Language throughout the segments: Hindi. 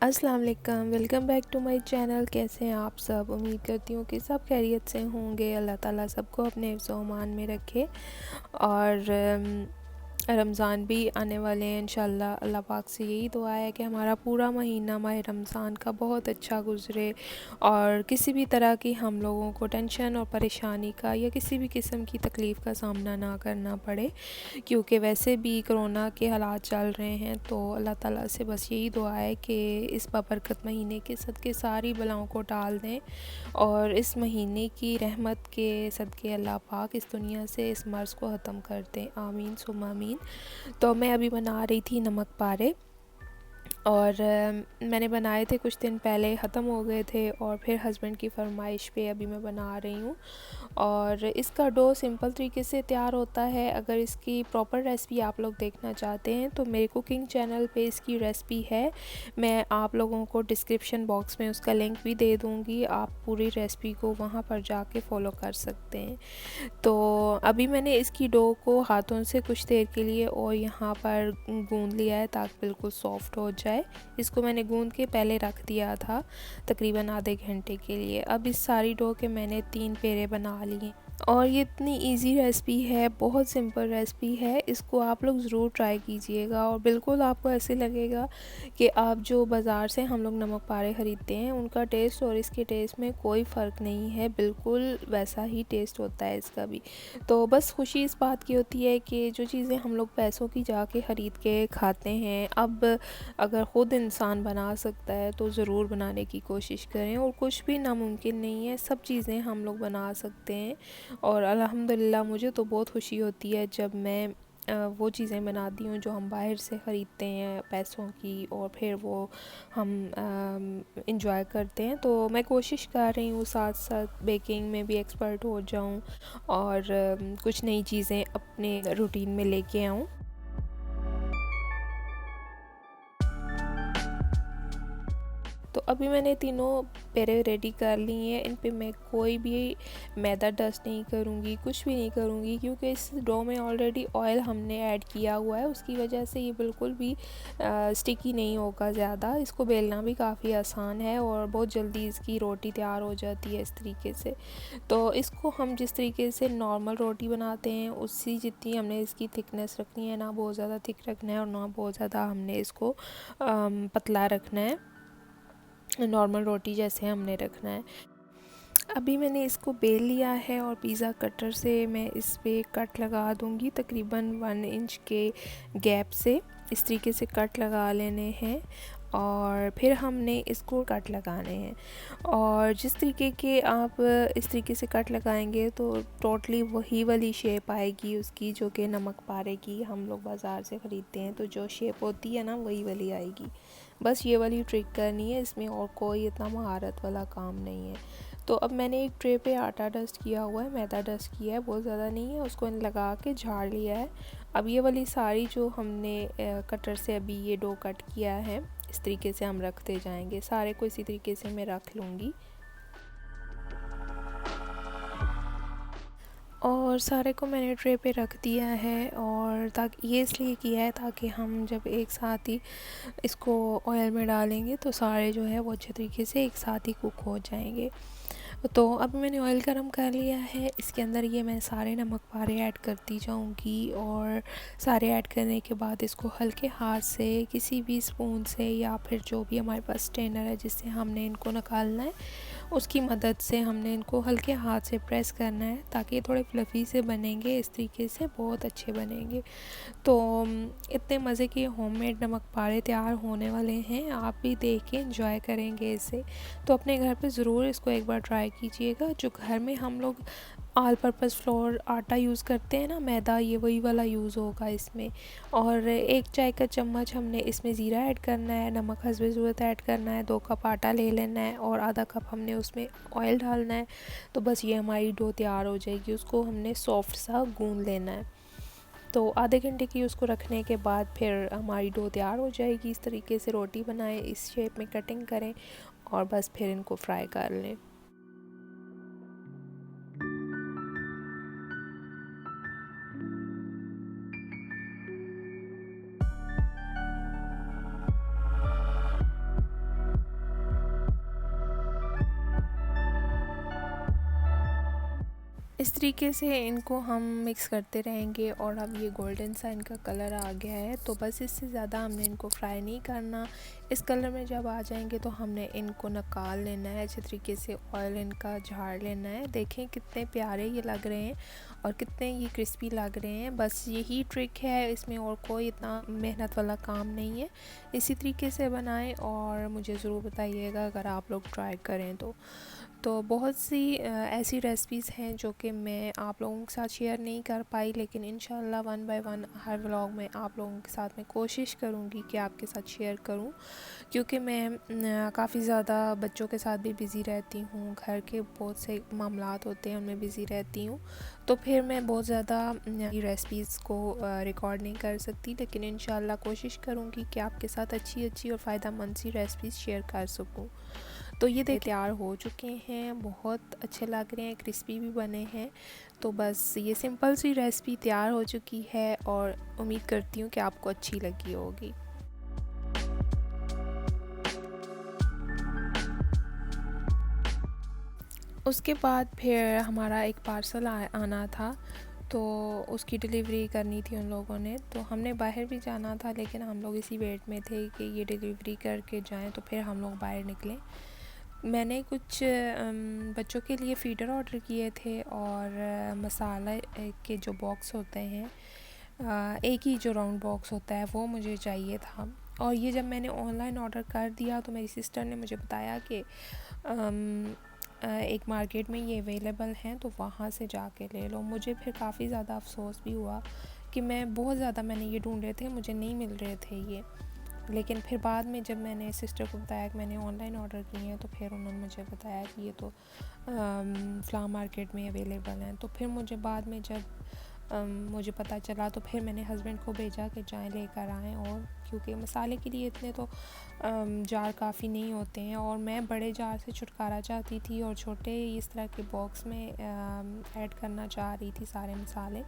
अस्सलाम वालेकुम, welcome back to my channel. कैसे हैं आप सब? उम्मीद करती हूँ कि सब खैरियत से होंगे। अल्लाह ताला सबको अपने हिफ्ज़-ओ अमान में रखे। और रमज़ान भी आने वाले हैं इंशाल्लाह। अल्लाह पाक से यही दुआ है कि हमारा पूरा महीना माह रमज़ान का बहुत अच्छा गुज़रे और किसी भी तरह की हम लोगों को टेंशन और परेशानी का या किसी भी किस्म की तकलीफ़ का सामना ना करना पड़े, क्योंकि वैसे भी कोरोना के हालात चल रहे हैं। तो अल्लाह ताला से बस यही दुआ है कि इस बाबरकत महीने के सदक़े सारी बलाओं को टाल दें और इस महीने की रहमत के सदक़े अल्लाह पाक इस दुनिया से इस मर्ज़ को ख़त्म कर दें। आमीन सुम्मा आमीन। तो मैं अभी बना रही थी नमक पारे और मैंने बनाए थे कुछ दिन पहले, ख़त्म हो गए थे और फिर हस्बैंड की फरमाइश पे अभी मैं बना रही हूँ। और इसका डो सिंपल तरीके से तैयार होता है। अगर इसकी प्रॉपर रेसिपी आप लोग देखना चाहते हैं तो मेरे कुकिंग चैनल पे इसकी रेसिपी है। मैं आप लोगों को डिस्क्रिप्शन बॉक्स में उसका लिंक भी दे दूँगी, आप पूरी रेसिपी को वहाँ पर जाके फ़ॉलो कर सकते हैं। तो अभी मैंने इसकी डो को हाथों से कुछ देर के लिए और यहाँ पर गूंद लिया है ताकि बिल्कुल सॉफ़्ट हो जाए। इसको मैंने गूंद के पहले रख दिया था तकरीबन आधे घंटे के लिए। अब इस सारी डो के मैंने 3 पेड़े बना लिए और ये इतनी इजी रेसिपी है, बहुत सिंपल रेसिपी है। इसको आप लोग ज़रूर ट्राई कीजिएगा और बिल्कुल आपको ऐसे लगेगा कि आप जो बाज़ार से हम लोग नमक पारे ख़रीदते हैं उनका टेस्ट और इसके टेस्ट में कोई फ़र्क नहीं है, बिल्कुल वैसा ही टेस्ट होता है इसका भी। तो बस खुशी इस बात की होती है कि जो चीज़ें हम लोग पैसों की जाके ख़रीद के खाते हैं, अब अगर ख़ुद इंसान बना सकता है तो ज़रूर बनाने की कोशिश करें। और कुछ भी नामुमकिन नहीं है, सब चीज़ें हम लोग बना सकते हैं। और अल्हम्दुलिल्लाह मुझे तो बहुत खुशी होती है जब मैं वो चीज़ें बनाती हूँ जो हम बाहर से ख़रीदते हैं पैसों की और फिर वो हम इंजॉय करते हैं। तो मैं कोशिश कर रही हूँ साथ साथ बेकिंग में भी एक्सपर्ट हो जाऊँ और कुछ नई चीज़ें अपने रूटीन में लेके आऊँ। तो अभी मैंने तीनों पेड़े रेडी कर लिए हैं। इन पे मैं कोई भी मैदा डस्ट नहीं करूँगी, कुछ भी नहीं करूँगी, क्योंकि इस डो में ऑलरेडी ऑयल हमने ऐड किया हुआ है। उसकी वजह से ये बिल्कुल भी स्टिकी नहीं होगा ज़्यादा। इसको बेलना भी काफ़ी आसान है और बहुत जल्दी इसकी रोटी तैयार हो जाती है इस तरीके से। तो इसको हम जिस तरीके से नॉर्मल रोटी बनाते हैं उसी जितनी हमने इसकी थिकनेस रखनी है, ना बहुत ज़्यादा थिक रखना है और ना बहुत ज़्यादा हमने इसको पतला रखना है, नॉर्मल रोटी जैसे हमने रखना है। अभी मैंने इसको बेल लिया है और पिज़्ज़ा कटर से मैं इस पे कट लगा दूँगी तकरीबन 1 इंच के गैप से। इस तरीके से कट लगा लेने हैं और फिर हमने इसको कट लगाने हैं। और जिस तरीके के आप इस तरीके से कट लगाएंगे तो टोटली वही वाली शेप आएगी उसकी, जो कि नमक पारे की हम लोग बाज़ार से ख़रीदते हैं। तो जो शेप होती है ना वही वाली आएगी। बस ये वाली ट्रिक करनी है, इसमें और कोई इतना महारत वाला काम नहीं है। तो अब मैंने एक ट्रे पे आटा डस्ट किया हुआ है, मैदा डस्ट किया है, बहुत ज़्यादा नहीं है, उसको लगा के झाड़ लिया है। अब ये वाली सारी जो हमने कटर से अभी ये डो कट किया है इस तरीके से हम रखते जाएंगे। सारे को इसी तरीके से मैं रख लूँगी और सारे को मैंने ट्रे पे रख दिया है। और ताकि ये इसलिए किया है ताकि हम जब एक साथ ही इसको ऑयल में डालेंगे तो सारे जो है वो अच्छे तरीके से एक साथ ही कुक हो जाएंगे। तो अब मैंने ऑयल गरम कर लिया है, इसके अंदर ये मैं सारे नमक पारे ऐड करती जाऊंगी और सारे ऐड करने के बाद इसको हल्के हाथ से किसी भी स्पून से या फिर जो भी हमारे पास स्ट्रेनर है जिससे हमने इनको निकालना है उसकी मदद से हमने इनको हल्के हाथ से प्रेस करना है ताकि ये थोड़े फ्लफ़ी से बनेंगे। इस तरीके से बहुत अच्छे बनेंगे। तो इतने मज़े के होममेड नमक पारे तैयार होने वाले हैं, आप भी देख के एंजॉय करेंगे इसे। तो अपने घर पे ज़रूर इसको एक बार ट्राई कीजिएगा। जो घर में हम लोग ऑल पर्पज़ फ्लोर आटा यूज़ करते हैं ना, मैदा, ये वही वाला यूज़ होगा इसमें। और 1 चाय का चम्मच हमने इसमें ज़ीरा ऐड करना है, नमक हस्बे ज़रूरत ऐड करना है, 2 कप आटा ले लेना है और आधा कप हमने उसमें ऑयल डालना है। तो बस ये हमारी डो तैयार हो जाएगी। उसको हमने सॉफ्ट सा गूंद लेना है। तो आधे घंटे की उसको रखने के बाद फिर हमारी डो तैयार हो जाएगी। इस तरीके से रोटी बनाएं, इस शेप में कटिंग करें और बस फिर इनको फ्राई कर लें। इस तरीके से इनको हम मिक्स करते रहेंगे और अब ये गोल्डन सा इनका कलर आ गया है। तो बस इससे ज़्यादा हमने इनको फ्राई नहीं करना। इस कलर में जब आ जाएंगे तो हमने इनको निकाल लेना है, अच्छे तरीके से ऑयल इनका झाड़ लेना है। देखें कितने प्यारे ये लग रहे हैं और कितने ये क्रिस्पी लग रहे हैं। बस यही ट्रिक है, इसमें और कोई इतना मेहनत वाला काम नहीं है। इसी तरीके से बनाएं और मुझे ज़रूर बताइएगा अगर आप लोग ट्राई करें तो बहुत सी ऐसी रेसिपीज़ हैं जो कि मैं आप लोगों के साथ शेयर नहीं कर पाई, लेकिन इंशाल्लाह one by one her vlog में आप लोगों के साथ मैं कोशिश करूँगी कि आपके साथ शेयर करूँ, क्योंकि मैं काफ़ी ज़्यादा बच्चों के साथ भी बिज़ी रहती हूँ, घर के बहुत से मामलात होते हैं उनमें बिज़ी रहती हूँ, तो फिर मैं बहुत ज़्यादा रेसिपीज़ को रिकॉर्ड नहीं कर सकती। लेकिन इंशाल्लाह कोशिश करूँगी कि आपके साथ अच्छी अच्छी और फ़ायदेमंद सी रेसिपीज़ शेयर कर सकूँ। तो ये तैयार हो चुके हैं, बहुत अच्छे लग रहे हैं, क्रिस्पी भी बने हैं। तो बस ये सिंपल सी रेसिपी तैयार हो चुकी है और उम्मीद करती हूँ कि आपको अच्छी लगी होगी। उसके बाद फिर हमारा एक पार्सल आना था, तो उसकी डिलीवरी करनी थी उन लोगों ने। तो हमने बाहर भी जाना था, लेकिन हम लोग इसी वेट में थे कि ये डिलीवरी करके जाएं, तो फिर हम लोग बाहर निकले। मैंने कुछ बच्चों के लिए फ़ीडर ऑर्डर किए थे और मसाला के जो बॉक्स होते हैं, एक ही जो राउंड बॉक्स होता है वो मुझे चाहिए था। और ये जब मैंने ऑनलाइन ऑर्डर कर दिया तो मेरी सिस्टर ने मुझे बताया कि एक मार्केट में ये अवेलेबल हैं, तो वहाँ से जाके ले लो। मुझे फिर काफ़ी ज़्यादा अफसोस भी हुआ कि मैंने ये ढूंढे थे, मुझे नहीं मिल रहे थे ये। लेकिन फिर बाद में जब मैंने सिस्टर को बताया कि मैंने ऑनलाइन ऑर्डर किए हैं, तो फिर उन्होंने मुझे बताया कि ये तो फ़्ला मार्केट में अवेलेबल हैं। तो फिर मुझे बाद में जब मुझे पता चला, तो फिर मैंने हस्बैंड को भेजा कि जाएं लेकर आएँ, और क्योंकि मसाले के लिए इतने तो जार काफ़ी नहीं होते हैं, और मैं बड़े जार से छुटकारा चाहती थी और छोटे इस तरह के बॉक्स में ऐड करना चाह रही थी सारे मसाले,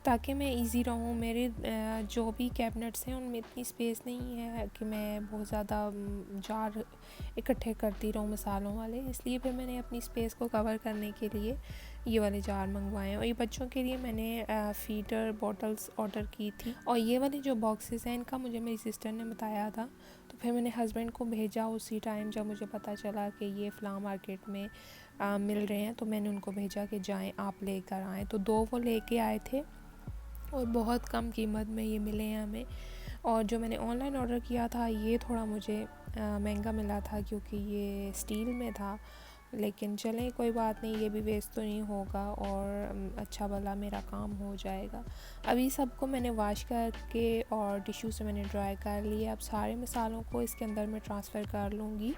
ताकि मैं इजी रहूँ। मेरे जो भी कैबिनेट्स हैं उनमें इतनी स्पेस नहीं है कि मैं बहुत ज़्यादा जार इकट्ठे करती रहूँ मसालों वाले, इसलिए फिर मैंने अपनी स्पेस को कवर करने के लिए ये वाले जार मंगवाए हैं। और ये बच्चों के लिए मैंने फीडर बॉटल्स ऑर्डर की थी, और ये वाले जो बॉक्सेस हैं इनका मुझे मेरी सिस्टर ने बताया था। तो फिर मैंने हस्बैंड को भेजा उसी टाइम जब मुझे पता चला कि ये फ़्ला मार्केट में मिल रहे हैं, तो मैंने उनको भेजा कि जाएं आप लेकर आएँ। तो 2 वो लेके आए थे और बहुत कम कीमत में ये मिले हैं हमें। और जो मैंने ऑनलाइन ऑर्डर किया था ये थोड़ा मुझे महंगा मिला था, क्योंकि ये स्टील में था, लेकिन चलें कोई बात नहीं, ये भी वेस्ट तो नहीं होगा और अच्छा भला मेरा काम हो जाएगा। अभी सबको मैंने वॉश करके और टिश्यू से मैंने ड्राई कर लिया। अब सारे मसालों को इसके अंदर मैं ट्रांसफ़र कर लूँगी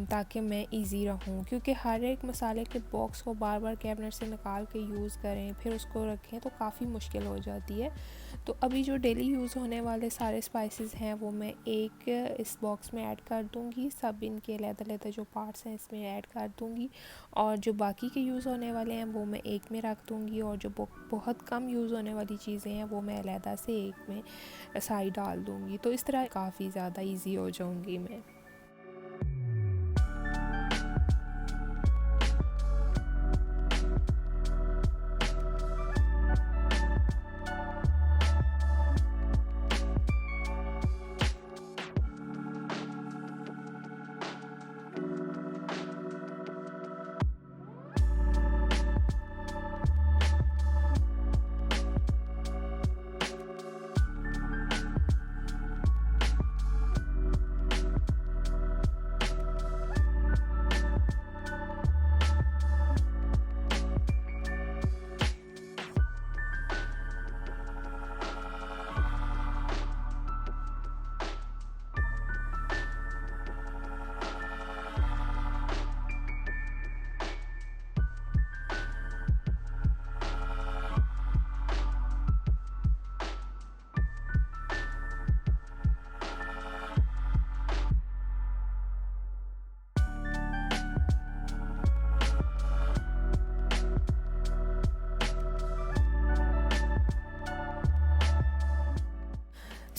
ताकि मैं इजी रहूँ, क्योंकि हर एक मसाले के बॉक्स को बार बार कैबिनेट से निकाल के यूज़ करें फिर उसको रखें तो काफ़ी मुश्किल हो जाती है। तो अभी जो डेली यूज़ होने वाले सारे स्पाइसेस हैं वो मैं एक इस बॉक्स में ऐड कर दूँगी, सब इनके अलग-अलग जो पार्ट्स हैं इसमें ऐड कर दूँगी, और जो बाकी के यूज़ होने वाले हैं वो मैं एक में रख दूँगी, और जो बहुत कम यूज़ होने वाली चीज़ें हैं वो मैं अलहदा से एक में साइड डाल दूँगी। तो इस तरह काफ़ी ज़्यादा ईजी हो जाऊँगी मैं।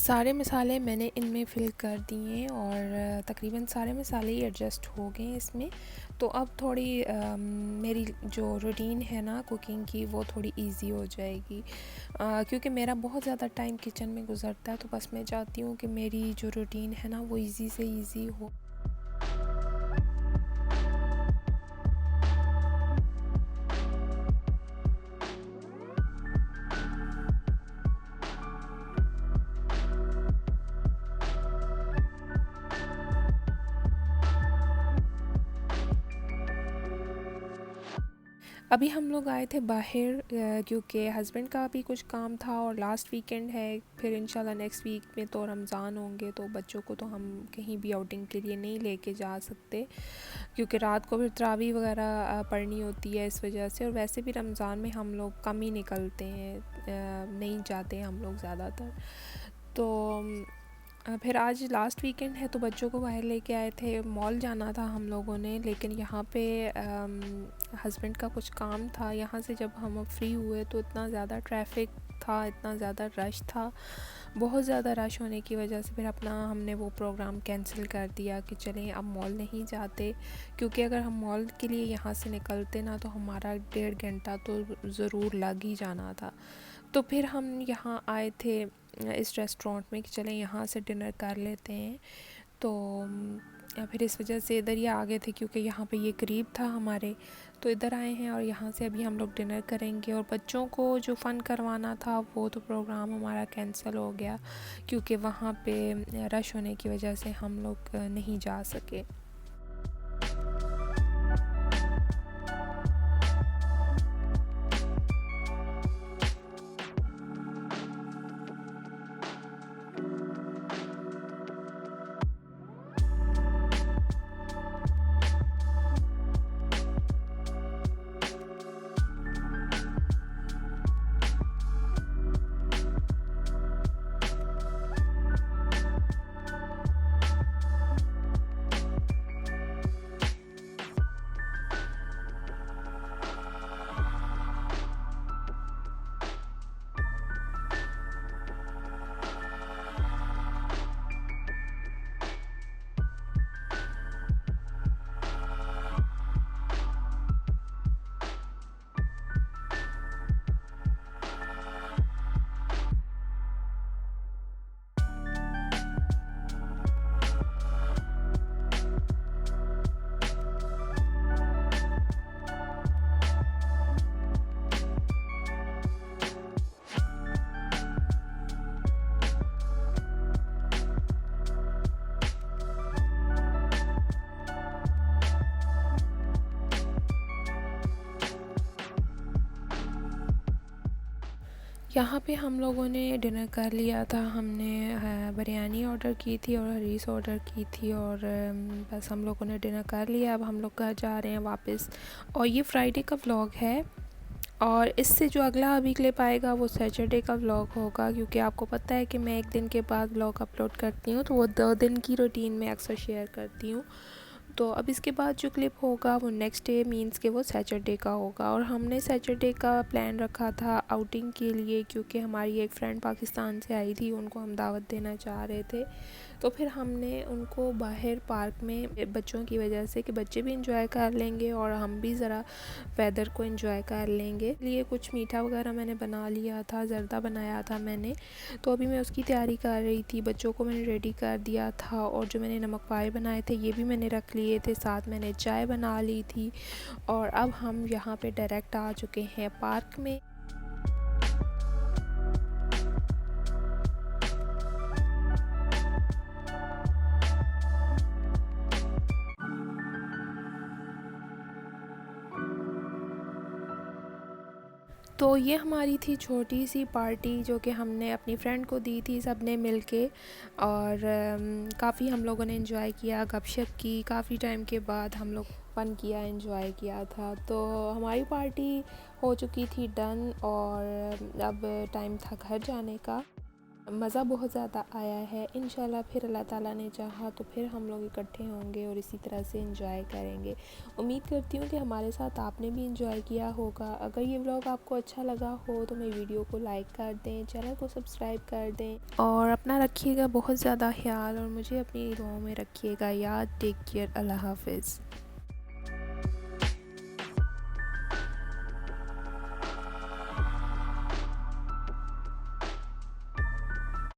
सारे मसाले मैंने इनमें फ़िल कर दिए और तकरीबन सारे मसाले ही एडजस्ट हो गए इसमें। तो अब थोड़ी मेरी जो रूटीन है ना कुकिंग की वो थोड़ी इजी हो जाएगी, क्योंकि मेरा बहुत ज़्यादा टाइम किचन में गुजरता है। तो बस मैं चाहती हूँ कि मेरी जो रूटीन है ना वो इजी से इजी हो। अभी हम लोग आए थे बाहर, क्योंकि हस्बैंड का भी कुछ काम था और लास्ट वीकेंड है। फिर इंशाल्लाह नेक्स्ट वीक में तो रमज़ान होंगे, तो बच्चों को तो हम कहीं भी आउटिंग के लिए नहीं लेके जा सकते, क्योंकि रात को फिर तरावी वगैरह पढ़नी होती है इस वजह से। और वैसे भी रमज़ान में हम लोग कम ही निकलते हैं, नहीं जाते हैं हम लोग ज़्यादातर। तो फिर आज लास्ट वीकेंड है तो बच्चों को बाहर लेके आए थे। मॉल जाना था हम लोगों ने, लेकिन यहाँ पे हस्बैंड का कुछ काम था। यहाँ से जब हम फ्री हुए तो इतना ज़्यादा ट्रैफिक था, इतना ज़्यादा रश था। बहुत ज़्यादा रश होने की वजह से फिर अपना हमने वो प्रोग्राम कैंसिल कर दिया कि चलें अब मॉल नहीं जाते, क्योंकि अगर हम मॉल के लिए यहाँ से निकलते ना तो हमारा 1.5 घंटा तो ज़रूर लग ही जाना था। तो फिर हम यहाँ आए थे इस रेस्टोरेंट में कि चलें यहाँ से डिनर कर लेते हैं। तो फिर इस वजह से इधर ही आ गए थे, क्योंकि यहाँ पे ये करीब था हमारे। तो इधर आए हैं और यहाँ से अभी हम लोग डिनर करेंगे। और बच्चों को जो फ़न करवाना था वो तो प्रोग्राम हमारा कैंसिल हो गया, क्योंकि वहाँ पे रश होने की वजह से हम लोग नहीं जा सके। यहाँ पे हम लोगों ने डिनर कर लिया था। हमने बिरयानी ऑर्डर की थी और हरीस ऑर्डर की थी, और बस हम लोगों ने डिनर कर लिया। अब हम लोग घर जा रहे हैं वापस। और ये फ्राइडे का व्लॉग है, और इससे जो अगला अभी क्लिप आएगा वो सैटरडे का व्लॉग होगा, क्योंकि आपको पता है कि मैं 1 दिन के बाद व्लॉग अपलोड करती हूँ, तो वो 2 दिन की रूटीन में अक्सर शेयर करती हूँ। तो अब इसके बाद जो क्लिप होगा वो नेक्स्ट डे मींस कि वो सैटरडे का होगा। और हमने सैटरडे का प्लान रखा था आउटिंग के लिए, क्योंकि हमारी एक फ्रेंड पाकिस्तान से आई थी, उनको हम दावत देना चाह रहे थे। तो फिर हमने उनको बाहर पार्क में, बच्चों की वजह से कि बच्चे भी इंजॉय कर लेंगे और हम भी ज़रा वेदर को इंजॉय कर लेंगे, लिए कुछ मीठा वगैरह मैंने बना लिया था, ज़र्दा बनाया था मैंने। तो अभी मैं उसकी तैयारी कर रही थी। बच्चों को मैंने रेडी कर दिया था, और जो मैंने नमक पाए बनाए थे ये भी मैंने रख लिए थे, साथ मैंने चाय बना ली थी। और अब हम यहाँ पे डायरेक्ट आ चुके हैं पार्क में। तो ये हमारी थी छोटी सी पार्टी, जो कि हमने अपनी फ्रेंड को दी थी सब ने मिल के। और काफ़ी हम लोगों ने एंजॉय किया, गपशप की, काफ़ी टाइम के बाद हम लोग फ़न किया, एंजॉय किया था। तो हमारी पार्टी हो चुकी थी डन, और अब टाइम था घर जाने का। मज़ा बहुत ज़्यादा आया है। इंशाल्लाह फिर अल्लाह ताला ने चाहा तो फिर हम लोग इकट्ठे होंगे और इसी तरह से इंजॉय करेंगे। उम्मीद करती हूँ कि हमारे साथ आपने भी इंजॉय किया होगा। अगर ये व्लॉग आपको अच्छा लगा हो तो मेरी वीडियो को लाइक कर दें, चैनल को सब्सक्राइब कर दें, और अपना रखिएगा बहुत ज़्यादा ख्याल, और मुझे अपनी दुआओं में रखिएगा याद। टेक केयर, अल्लाह हाफिज़।